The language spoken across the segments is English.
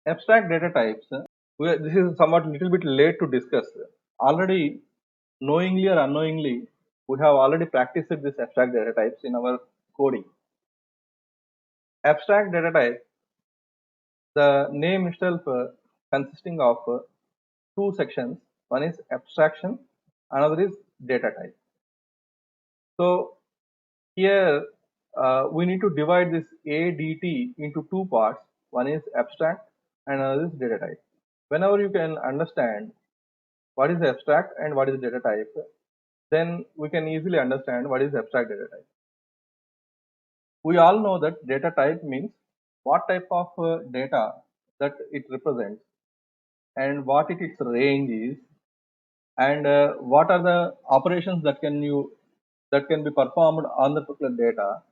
Abstract data types. This is somewhat little bit late to discuss. Already, knowingly or unknowingly, we have already practiced this abstract data types in our coding. Abstract data type, the name itself consisting of two sections. One is abstraction, another is data type. So here we need to divide this ADT into two parts. One is abstract and another is data type. Whenever you can understand what is abstract and what is data type, then we can easily understand what is abstract data type. We all know that data type means what type of data that it represents and what its range is, and what are the operations that can be performed on the particular data.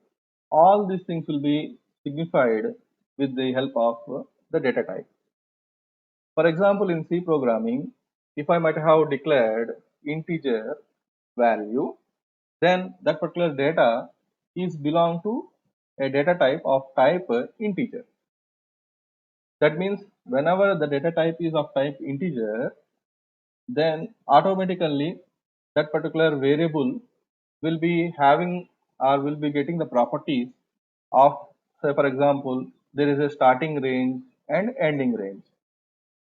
All these things will be signified with the help of the data type. For example, in C programming, if I might have declared integer value, then that particular data is belong to a data type of type integer. That means whenever the data type is of type integer, then automatically that particular variable will be having or will be getting the properties of, say for example, there is a starting range and ending range.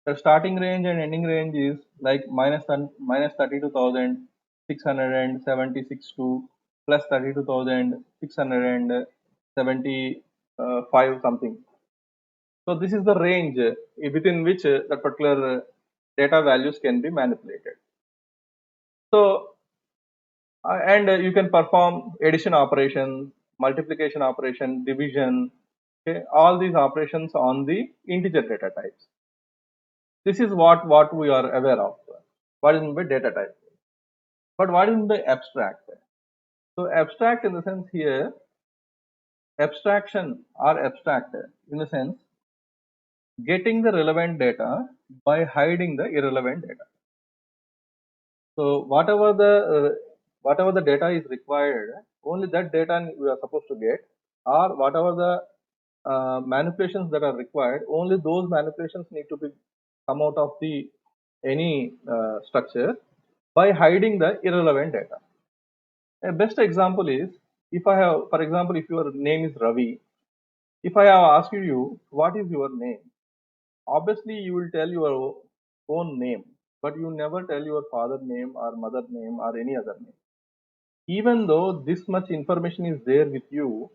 The starting range and ending range is like minus 32,676 to plus 32,675 something. So this is the range within which that particular data values can be manipulated. So and you can perform addition operation, multiplication operation, division, okay, all these operations on the integer data types. This is what we are aware of. What is by data type? But what is the abstract? So abstract in the sense here, abstraction or abstract in the sense getting the relevant data by hiding the irrelevant data. So whatever the data is required, only that data we are supposed to get, or whatever the manipulations that are required, only those manipulations need to be come out of the any structure by hiding the irrelevant data. A best example is if I have, for example, if your name is Ravi, if I have asked you what is your name, obviously you will tell your own name, but you never tell your father name or mother name or any other name. Even though this much information is there with you,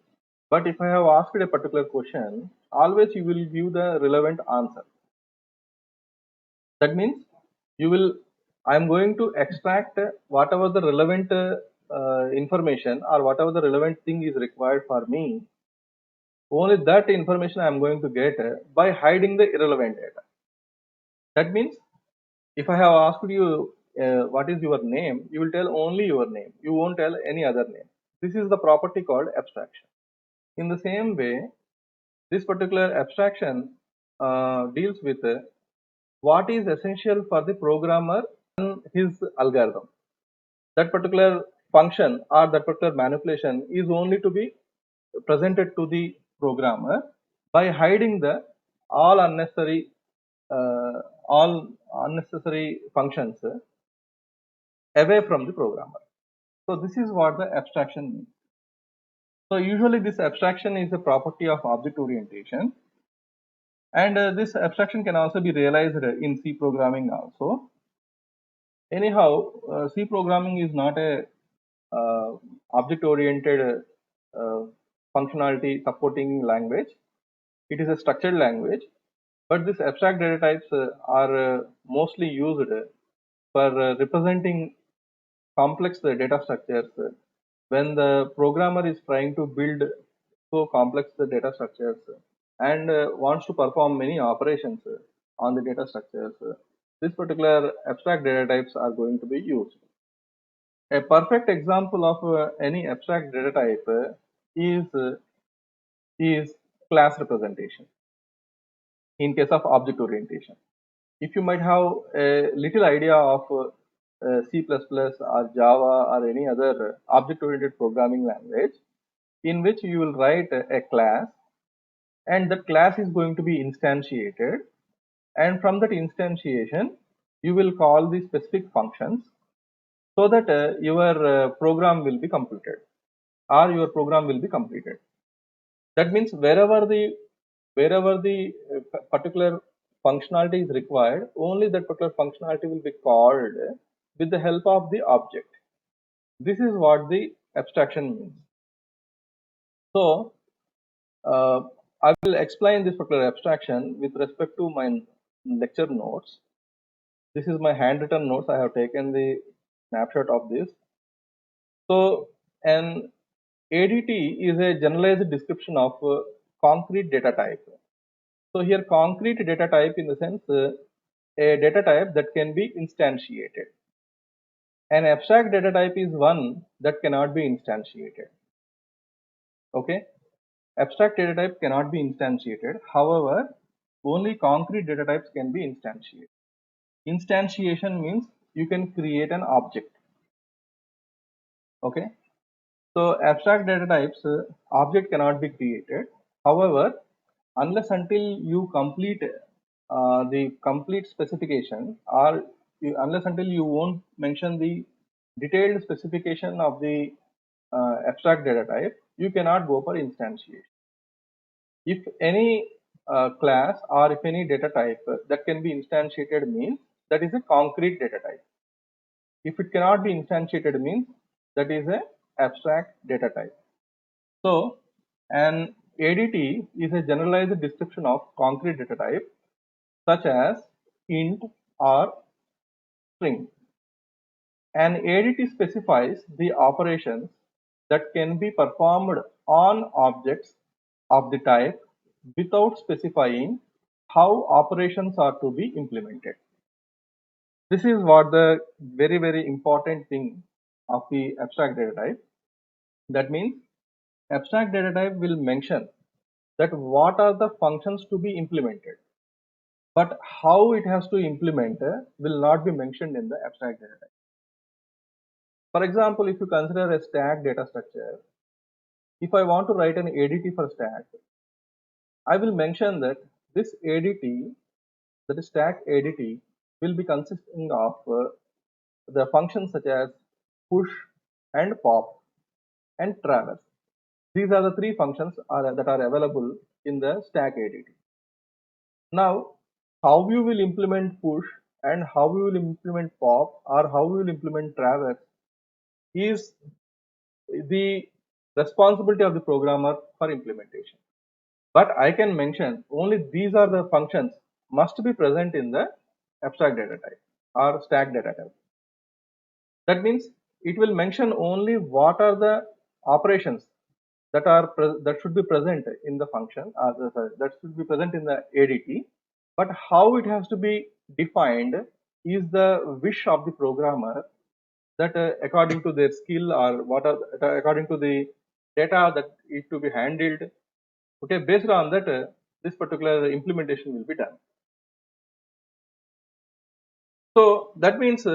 but if I have asked a particular question, always you will give the relevant answer. That means you will, I am going to extract whatever the relevant information or whatever the relevant thing is required for me. Only that information I am going to get by hiding the irrelevant data. That means if I have asked you what is your name, you will tell only your name. You won't tell any other name. This is the property called abstraction. In the same way, this particular abstraction deals with what is essential for the programmer in his algorithm. That particular function or that particular manipulation is only to be presented to the programmer by hiding the all unnecessary uh, all unnecessary functions away from the programmer. So this is what the abstraction means. So usually this abstraction is a property of object orientation, and this abstraction can also be realized in C programming also. Anyhow, C programming is not a object oriented functionality supporting language. It is a structured language, but this abstract data types are mostly used for representing complex data structures when the programmer is trying to build so complex data structures and wants to perform many operations on the data structures. This particular abstract data types are going to be used. A perfect example of any abstract data type is class representation in case of object orientation. If you might have a little idea of C++ or Java or any other object-oriented programming language in which you will write a class, and that class is going to be instantiated, and from that instantiation you will call the specific functions so that your program will be completed or your program will be completed. That means wherever the particular functionality is required, only that particular functionality will be called with the help of the object. This is what the abstraction means. So I will explain this particular abstraction with respect to my lecture notes. This is my handwritten notes. I have taken the snapshot of this. So an ADT is a generalized description of concrete data type. So here concrete data type in the sense a data type that can be instantiated. An abstract data type is one that cannot be instantiated. Okay, abstract data type cannot be instantiated. However, only concrete data types can be instantiated. Instantiation means you can create an object. Okay, so abstract data types object cannot be created. However, unless until you complete the complete specification, or unless until you won't mention the detailed specification of the abstract data type, you cannot go for instantiation. If any class or if any data type that can be instantiated means that is a concrete data type. If it cannot be instantiated means that is a abstract data type. So an ADT is a generalized description of concrete data type such as int or string. An ADT specifies the operations that can be performed on objects of the type without specifying how operations are to be implemented. This is what the very important thing of the abstract data type. That means abstract data type will mention that what are the functions to be implemented, but how it has to implement will not be mentioned in the abstract data type. For example, if you consider a stack data structure, if I want to write an ADT for stack, I will mention that this ADT, that is stack ADT, will be consisting of the functions such as push and pop and traverse. These are the three functions that are available in the stack ADT. Now, how you will implement push and how you will implement pop or how you will implement traverse is the responsibility of the programmer for implementation. But I can mention only these are the functions must be present in the abstract data type or stack data type. That means it will mention only what are the operations that should be present in the function, that should be present in the ADT, but how it has to be defined is the wish of the programmer, that according to their skill or what are according to the data that is to be handled. Okay, based on that this particular implementation will be done. So that means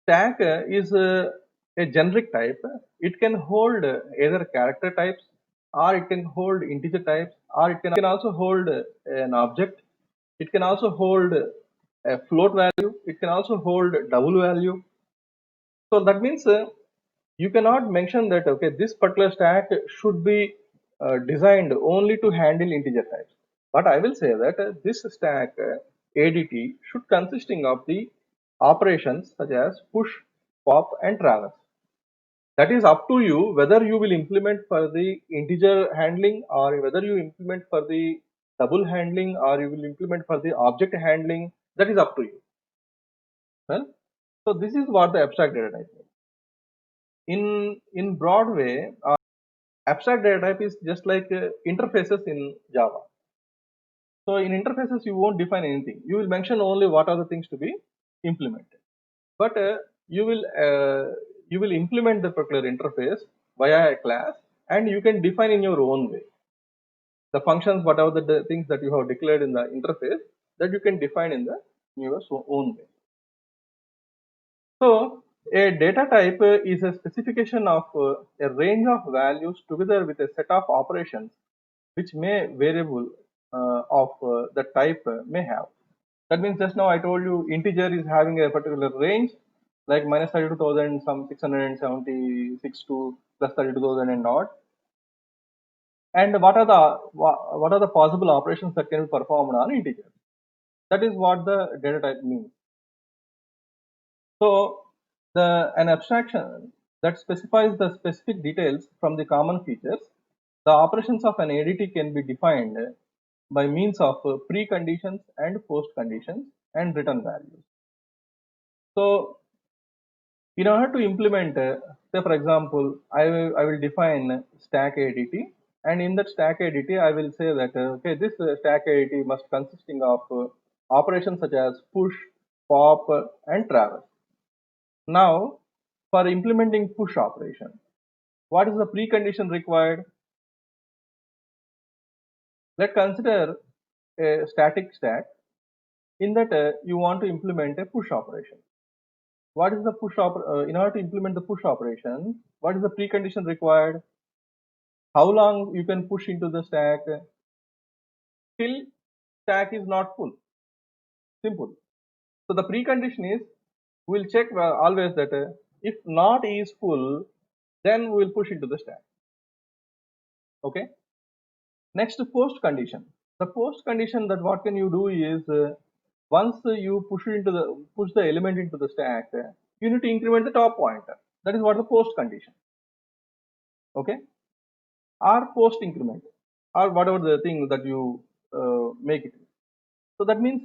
stack is a generic type. It can hold either character types, or it can hold integer types, or it can also hold an object. It can also hold a float value. It can also hold double value. So that means you cannot mention that okay, this particular stack should be designed only to handle integer types. But I will say that this stack ADT should consisting of the operations such as push, pop, and traverse. That is up to you whether you will implement for the integer handling or whether you implement for the double handling or you will implement for the object handling. That is up to you. Well, so this is what the abstract data type is. In broad way, abstract data type is just like interfaces in Java. So in interfaces, you won't define anything. You will mention only what are the things to be implemented. But you will implement the particular interface via a class, and you can define in your own way the functions, whatever the things that you have declared in the interface, that you can define in your own way. So a data type is a specification of a range of values together with a set of operations which may variable of the type may have. That means just now I told you integer is having a particular range, like minus 32,000, some 676 to plus 32,000 and odd. And what are the possible operations that can be performed on integer? That is what the data type means. So an abstraction that specifies the specific details from the common features, the operations of an ADT can be defined by means of preconditions and post conditions and return values. So in order to implement, say for example, I will define stack ADT, and in that stack ADT, I will say that okay, this stack ADT must consisting of operations such as push, pop, and traverse. Now, for implementing push operation, what is the precondition required? Let's consider a static stack. In that, you want to implement a push operation. What is the in order to implement the push operation, what is the precondition required? How long you can push into the stack till stack is not full. Simple. So the precondition is we'll check always that if not is full, then we'll push into the stack. Okay. Next, post condition. The post condition, that what can you do is once you push the element into the stack, you need to increment the top pointer. That is what the post condition. Okay. Or post increment, or whatever the thing that you make it. So that means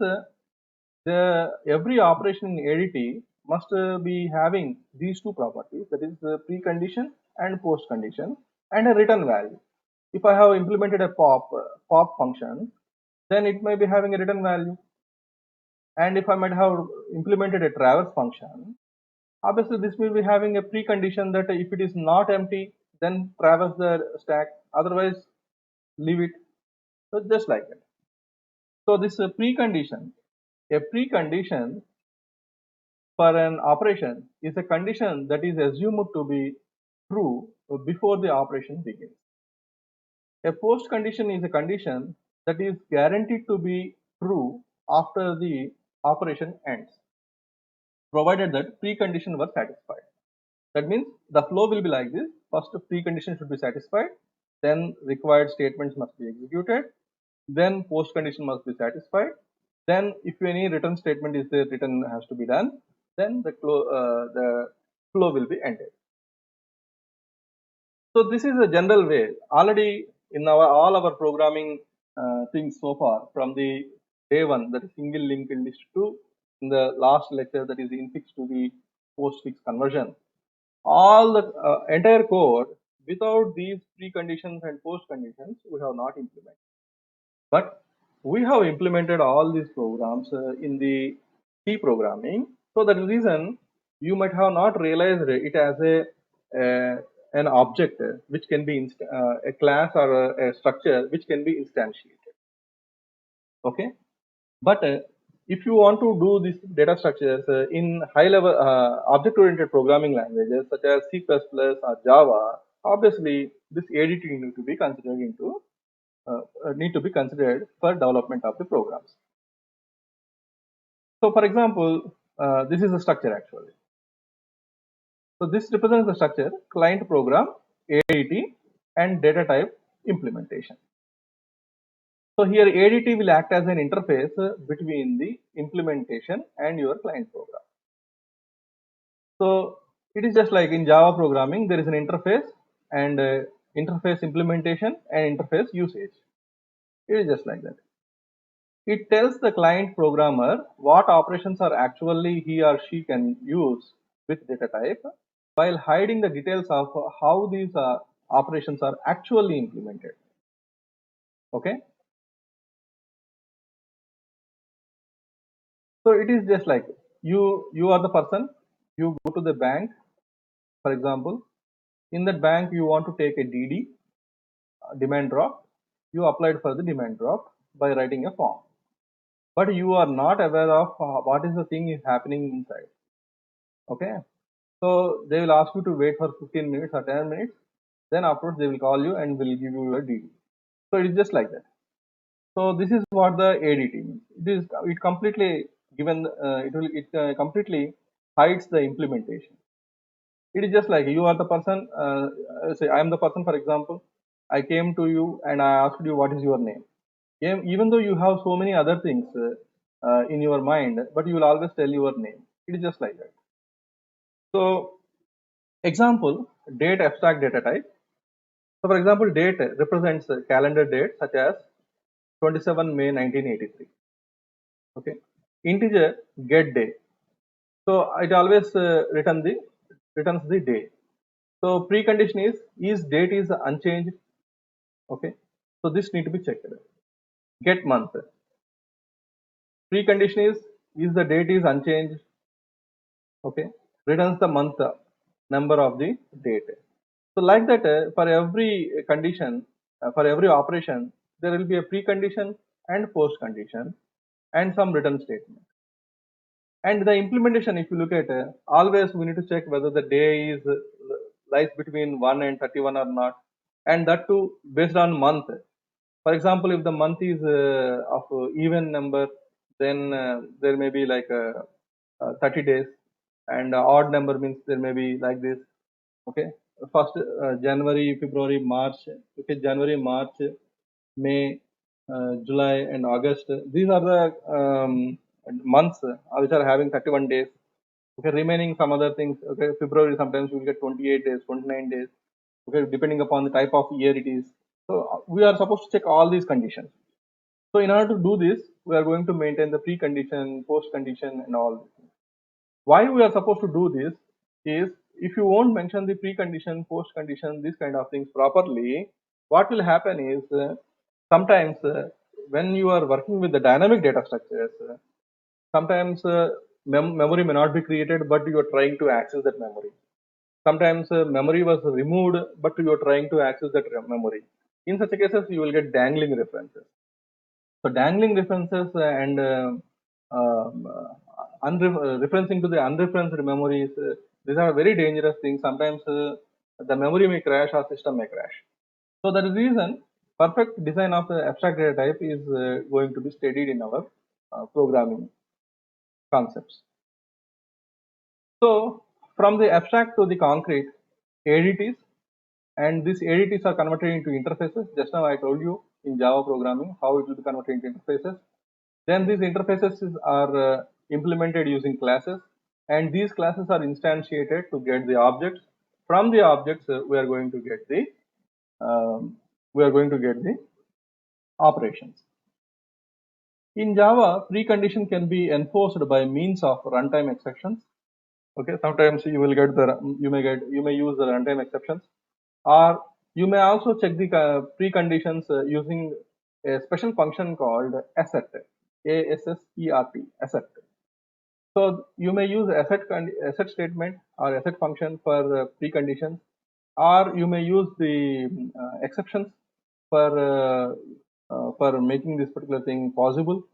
every operation in ADT must be having these two properties, that is the precondition and post condition, and a return value. If I have implemented a pop function, then it may be having a return value. And if I might have implemented a traverse function, obviously this will be having a precondition that if it is not empty, then traverse the stack, otherwise leave it. So just like that. So this precondition, a precondition for an operation is a condition that is assumed to be true before the operation begins. A post condition is a condition that is guaranteed to be true after the operation ends, provided that precondition were satisfied. That means the flow will be like this. First, precondition should be satisfied, then required statements must be executed, then post condition must be satisfied, then if any return statement is there, return has to be done, then the flow will be ended. So this is a general way. Already in all our programming things so far, from the day one, that is single linked list, to in the last lecture, that is infix to the postfix conversion, all the entire code without these preconditions and post conditions we have not implemented. But we have implemented all these programs in the C programming. So that reason you might have not realized it as an object which can be a class or a structure which can be instantiated. Okay, but if you want to do these data structures in high level object oriented programming languages such as C++ or Java, obviously this ADT need to be considered for development of the programs. So for example, this is a structure actually. So this represents the structure: client program, ADT, and data type implementation. So here ADT will act as an interface between the implementation and your client program. So it is just like in Java programming, there is an interface and interface implementation and interface usage. It is just like that. It tells the client programmer what operations are actually he or she can use with data type, while hiding the details of how these operations are actually implemented. Okay. So it is just like you are the person, you go to the bank, for example. In that bank, you want to take a DD, demand draft. You applied for the demand draft by writing a form, but you are not aware of what is the thing is happening inside. Okay, so they will ask you to wait for 15 minutes or 10 minutes. Then afterwards they will call you and will give you your DD. So it is just like that. So this is what the ADT means. It completely given completely hides the implementation. It is just like you are the person. Say I am the person. For example, I came to you and I asked you what is your name. Even though you have so many other things in your mind, but you will always tell your name. It is just like that. So example, date abstract data type. So for example, date represents a calendar date such as 27 May 1983. Okay. Integer get day. So it always returns the day. So precondition is date is unchanged. Okay. So this need to be checked. Get month. Precondition is the date is unchanged. Okay. Returns the month number of the date. So like that, for every condition, for every operation, there will be a precondition and post condition and some return statement. And the implementation, if you look at always we need to check whether the day is lies between 1 and 31 or not, and that too based on month. For example, if the month is of even number, then there may be like 30 days, and odd number means there may be like this. Okay, first January, February, March. Okay, January, March, May, July, and August. These are the months which are having 31 days. Okay, remaining some other things. Okay, February sometimes we will get 28 days, 29 days. Okay, depending upon the type of year it is. So we are supposed to check all these conditions. So in order to do this, we are going to maintain the precondition, post condition, and all. Why we are supposed to do this is if you won't mention the precondition, post condition, these kind of things properly, what will happen is sometimes when you are working with the dynamic data structures, sometimes memory may not be created, but you are trying to access that memory. Sometimes memory was removed, but you are trying to access that memory. In such cases, you will get dangling references. So dangling references and referencing to the unreferenced memories, these are very dangerous things. Sometimes the memory may crash or system may crash. So that is the reason perfect design of the abstract data type is going to be studied in our programming concepts. So from the abstract to the concrete, ADTs, and these ADTs are converted into interfaces. Just now I told you in Java programming how it will be converted into interfaces. Then these interfaces are implemented using classes, and these classes are instantiated to get the objects. From the objects, we are going to get the operations. In Java, precondition can be enforced by means of runtime exceptions. Okay, sometimes you will get you may use the runtime exceptions, or you may also check the preconditions using a special function called assert, assert. So you may use assert statement or assert function for preconditions, or you may use the exceptions for making this particular thing possible.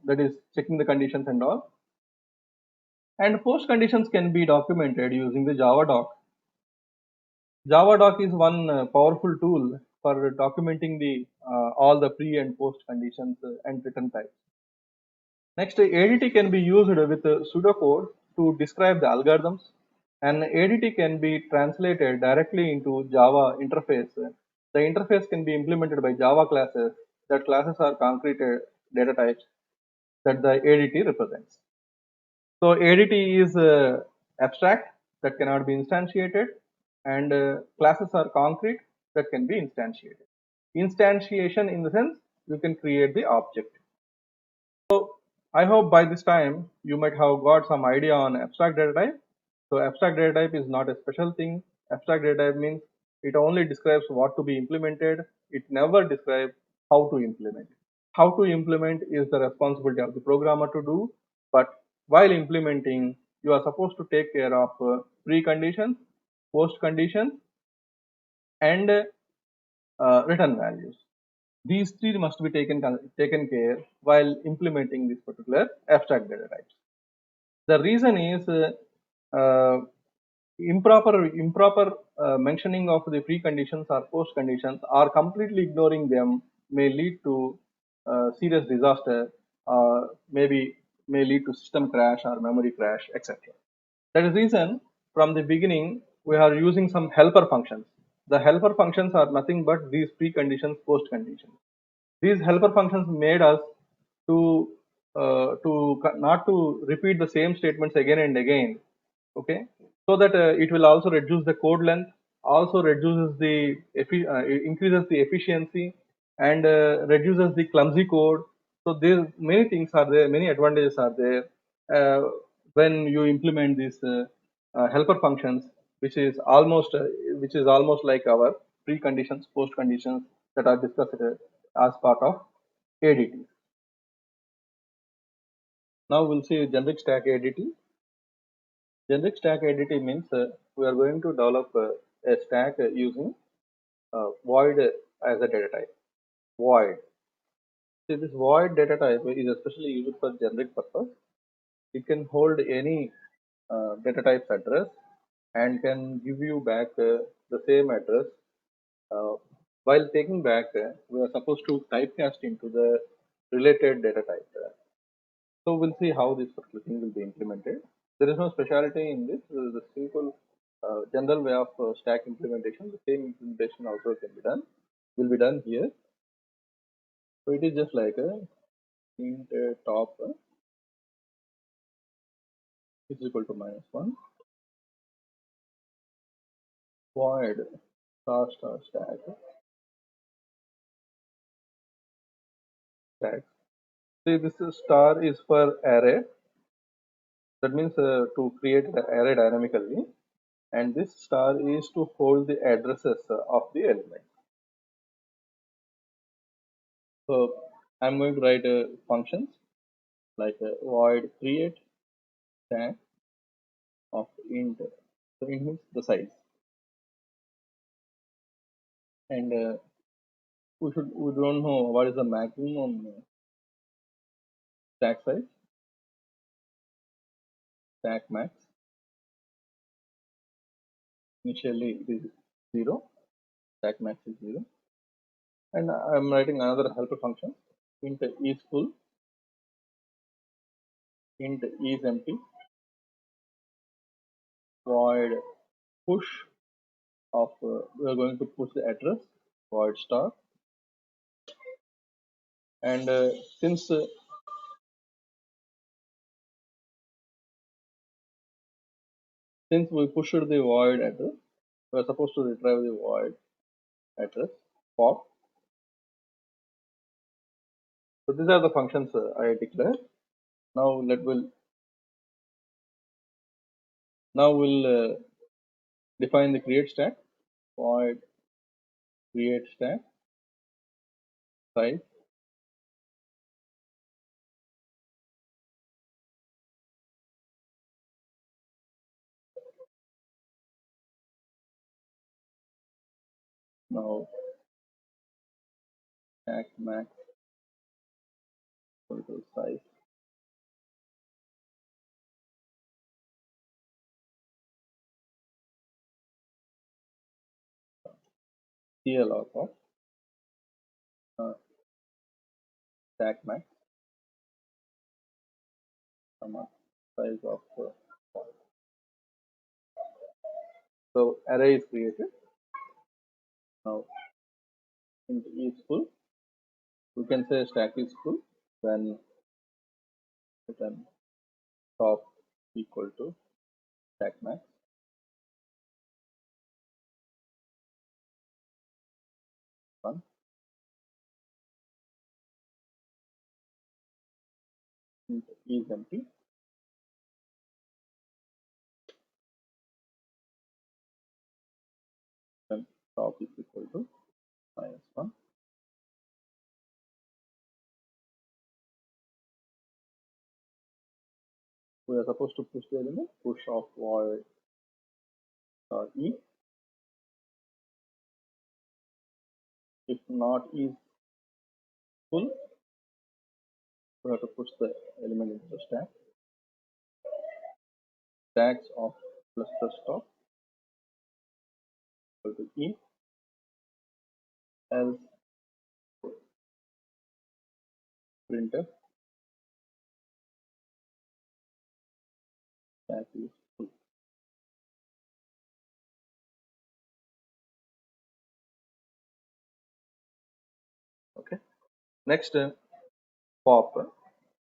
That is checking the conditions and all. And post conditions can be documented using the Javadoc. Javadoc is one powerful tool for documenting the all the pre and post conditions and return types. Next, ADT can be used with pseudocode to describe the algorithms, and ADT can be translated directly into Java interface. The interface can be implemented by Java classes. That classes are concrete data types that the ADT represents. So ADT is abstract that cannot be instantiated, and classes are concrete that can be instantiated. Instantiation in the sense you can create the object. So I hope by this time you might have got some idea on abstract data type. So abstract data type is not a special thing. Abstract data type means it only describes what to be implemented. It never describes how to implement. How to implement is the responsibility of the programmer to do, but while implementing, you are supposed to take care of preconditions, post conditions, and return values. These three must be taken care while implementing this particular abstract data types. The reason is improper mentioning of the preconditions or post conditions or completely ignoring them may lead to serious disaster, maybe may lead to system crash or memory crash, etc. That is reason from the beginning we are using some helper functions. The helper functions are nothing but these preconditions, post conditions. These helper functions made us to not to repeat the same statements again and again, okay, so that it will also reduce the code length, also reduces the increases the efficiency, and reduces the clumsy code. So there many things are there, many advantages are there when you implement these helper functions, which is almost like our preconditions, post conditions that are discussed as part of ADT. Now we'll see generic stack ADT. Generic stack ADT means we are going to develop a stack using void as a data type. Void. See, this void data type is especially used for generic purpose. It can hold any data type's address and can give you back the same address. While taking back, we are supposed to typecast into the related data type. So we'll see how this particular thing will be implemented. There is no specialty in this. This is the simple, general way of stack implementation. The same implementation also can be done. Will be done here. So it is just like a int top is equal to -1 void star stack. See, this is star is for array. That means to create the array dynamically, and this star is to hold the addresses of the element. So I'm going to write functions like void create stack of int. So int means the size, and we don't know what is the maximum stack size. Stack max initially it is 0. Stack max is 0, and I'm writing another helper function int is full, int is empty, void push of we are going to push the address void star, and since we pushed the void address, we are supposed to retrieve the void address pop. So these are the functions I declare. Now we'll define the create stack void create stack size now stack max equal to size clog of stack max size of so array is created. Now int is full. We can say stack is full when return top equal to stack max 1. Int is empty. Then top is equal to -1. We are supposed to push the element push of void e. If not is full, we have to push the element into the stack. Stacks of plus top equal to e, else printf stack is full. Okay. Next, pop.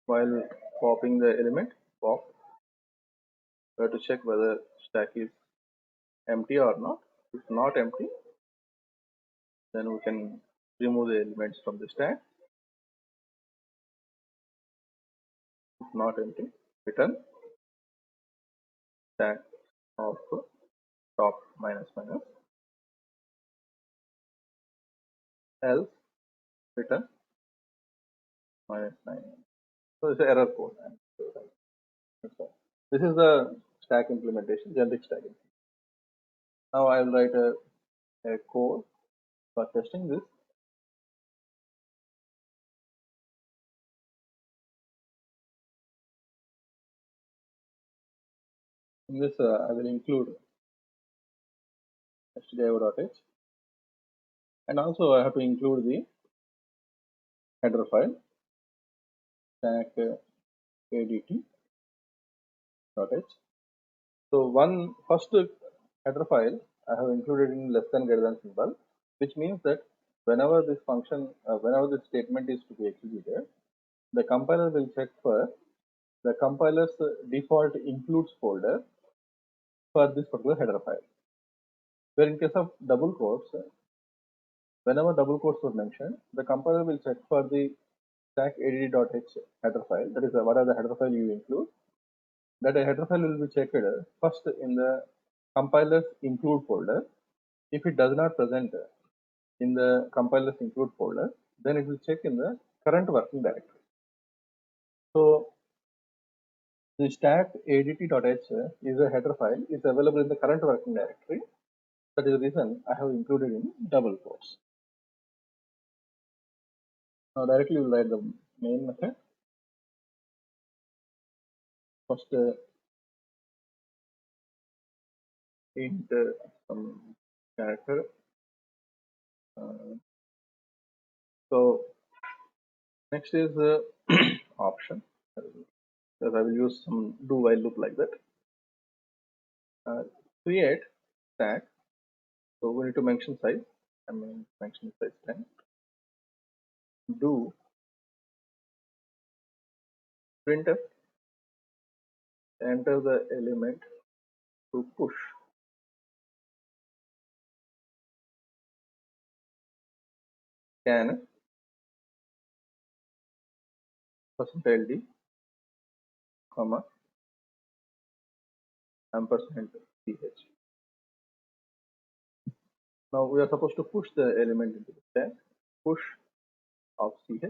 While popping the element, pop, we have to check whether stack is empty or not. If not empty, then we can remove the elements from the stack. If not empty, return stack of top minus minus, else return minus 9. So it's an error code. This is the stack implementation, generic stack. Now I'll write a code for testing this. In this, I will include stdio.h, and also I have to include the header file stack adt.h. So one first header file I have included in less than greater than symbol, which means that whenever this function, whenever this statement is to be executed, the compiler will check for the compiler's default includes folder for this particular header file. Where in case of double quotes, whenever double quotes were mentioned, the compiler will check for the stack add.h header file. That is, what are the header file you include. That a header file will be checked first in the compiler's include folder. If it does not present in the compiler's include folder, then it will check in the current working directory. So the stack adt.h is a header file is available in the current working directory. That is the reason I have included in double quotes. Now directly we'll write the main method. First int some character. So next is option. Because I will use some do while loop like that. Create stack. So we need to mention size. I mean mention size 10. Do printf, enter the element to push. Scan %ld, comma ampersand ch. Now we are supposed to push the element into the stack. Push of ch.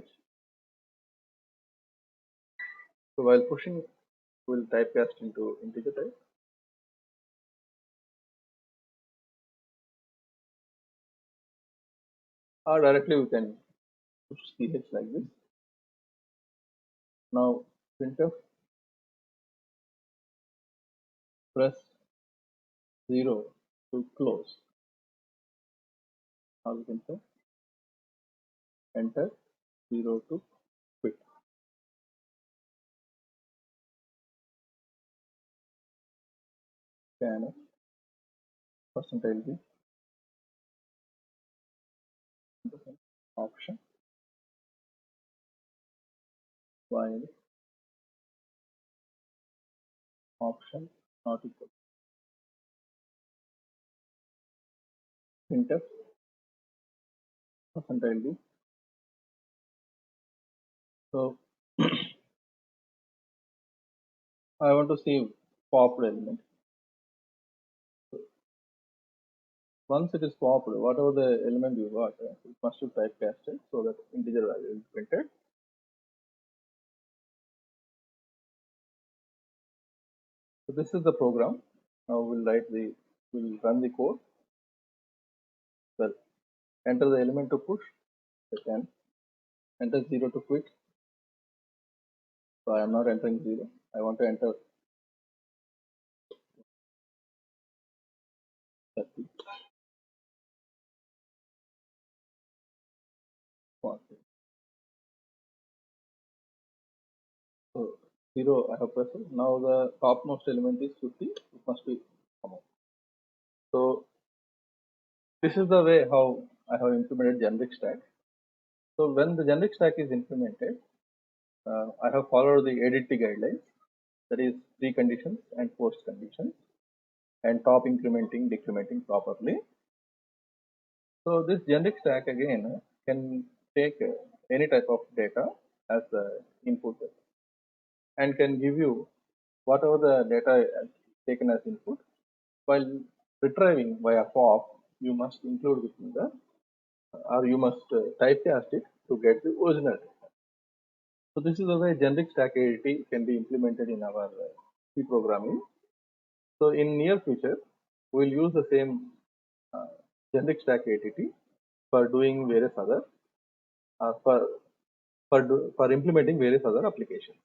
So while pushing, we'll typecast into integer type. Or directly we can push ch like this. Now printf press 0 to close. Now we can say enter 0 to quit. Scanf %ld option while option not equal. Printf %ld. So I want to see popped element. Once it is popped, whatever the element you got, it must be typecasted so that integer value is printed. So this is the program. Now we'll run the code. Well, enter the element to push. Then enter 0 to quit. So I am not entering 0. I want to enter 30, 40. 0 I have pressed. Now the topmost element is 50. It must be come out. So this is the way how I have implemented generic stack. So when the generic stack is implemented, I have followed the ADT guidelines, that is preconditions and post conditions, and top incrementing, decrementing properly. So this generic stack again can take any type of data as the input and can give you whatever the data is taken as input. While retrieving via POP, you must include within the or you must typecast it to get the original data. So this is the way generic stack ADT can be implemented in our C programming. So in near future, we will use the same generic stack ADT for doing various other for implementing various other applications.